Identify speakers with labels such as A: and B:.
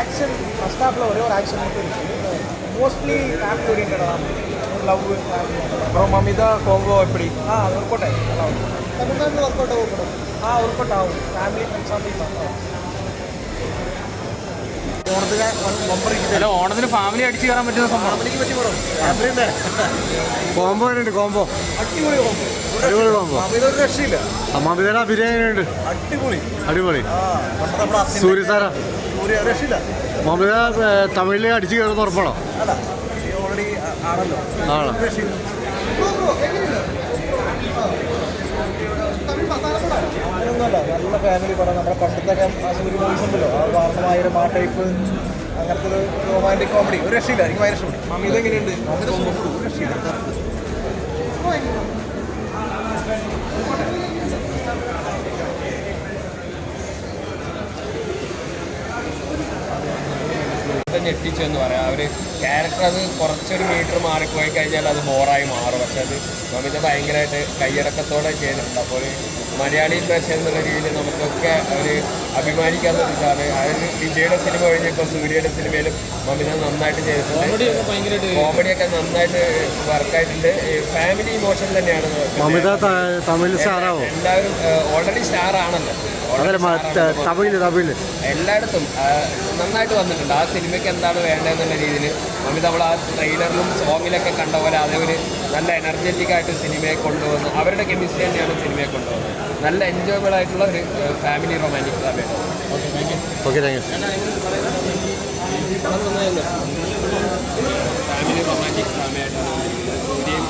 A: Action first ஹாஃபில் ஒரே ஒரு ஆக்ஷன் மட்டும் இருக்குது. மோஸ்ட்லி ஃபேமிலி ஓரியன்டாக லவ் ஃபேமிலி.
B: அப்புறம் மமிதா கோம்போ எப்படி?
A: அது ஒர்க் அவுட் ஆகும், நல்லா இருக்கும். தமிழ்நாட்டில் ஒர்க் அவுட் ஆகும். ஒர்க் அவுட் ஆகும். ஃபேமிலி ஃப்ரெண்ட்ஸாக போய் பார்க்கலாம்.
B: ഓണത്തിന് ഫാമിലി അടിച്ചു കയറാൻ പറ്റുന്ന സംഭവം.
C: കോംബോ ഉണ്ട്, കോംബോ
A: അടിപൊളി കോംബോ,
C: അടിപൊളി കോംബോ.
A: ഇതൊരു രക്ഷയില്ല.
C: മമിതയുടെ അഭിനയം ഉണ്ട്,
A: അടിപൊളി
C: അടിപൊളി. സൂര്യ സാറാ
A: രക്ഷയില്ല.
C: മമിത തമിഴിൽ അടിച്ചു കയറുന്ന ഉറപ്പാണോ?
A: അല്ല, ഓൾറെഡി ആണല്ലോ.
C: ആണോ?
A: അങ്ങനെയൊന്നുമല്ല, നല്ല ഫാമിലി പടം. നമ്മുടെ പണ്ടത്തെ സൂര്യ മൂവീസ് ഉണ്ടല്ലോ, ആ വാർണമായിരം ആ ടൈപ്പ്, അങ്ങനത്തെ ഒരു റൊമാൻറ്റിക് കോമഡി. ഒരു രക്ഷയില്ല, എനിക്ക് ഭയങ്കര ഇഷ്ടപ്പെട്ടു.
B: മമിത എങ്ങനെയുണ്ട്?
A: മമിത സൂപ്പർ, ഒരു രക്ഷയില്ല.
B: ഞെട്ടിച്ചു എന്ന് പറയാം. അവർ ക്യാരക്ടർ അത് കുറച്ചൊരു മീറ്റർ മാറിപ്പോയി കഴിഞ്ഞാൽ അത് ബോറായി മാറും. പക്ഷെ അത് മമിത ഭയങ്കരമായിട്ട് കയ്യിറക്കത്തോടെ ചെയ്തിട്ടുണ്ട്. അപ്പോൾ മലയാളി ഭാഷ എന്നുള്ള രീതിയിൽ നമുക്കൊക്കെ അവർ അഭിമാനിക്കാവുന്ന ഇതാണ്. അതായത് വിജയുടെ സിനിമ കഴിഞ്ഞ് ഇപ്പോൾ സൂര്യയുടെ സിനിമയിലും മമിത നന്നായിട്ട് ചെയ്തിട്ടുണ്ട്. കോമഡിയൊക്കെ നന്നായിട്ട് വർക്കായിട്ടുണ്ട്. ഫാമിലി ഇമോഷൻ തന്നെയാണ്.
C: മമിത തമിഴ് സ്റ്റാറാവോ?
B: എല്ലാവരും ഓൾറെഡി സ്റ്റാർ ആണല്ലോ.
C: തമിഴ്
B: എല്ലായിടത്തും നന്നായിട്ട് വന്നിട്ടുണ്ട്. ആ സിനിമയ്ക്ക് എന്താണ് വേണ്ടതെന്നുള്ള രീതിയിൽ മമിത നമ്മൾ ആ ട്രെയിലറിലും സോങ്ങിലൊക്കെ കണ്ട പോലെ അതേ ഒരു നല്ല എനർജറ്റിക് ആയിട്ട് സിനിമയെ കൊണ്ടുവന്ന് അവരുടെ കെമിസ്ട്രി തന്നെയാണ് സിനിമയെ കൊണ്ടുവന്നത്. നല്ല എൻജോയബിൾ ആയിട്ടുള്ള ഒരു ഫാമിലി റൊമാൻറ്റിക് ഡ്രാമയാണ്.
C: Okay, thank you.
B: Family romantic ഡ്രാമയായിട്ടാണ് സൂര്യയും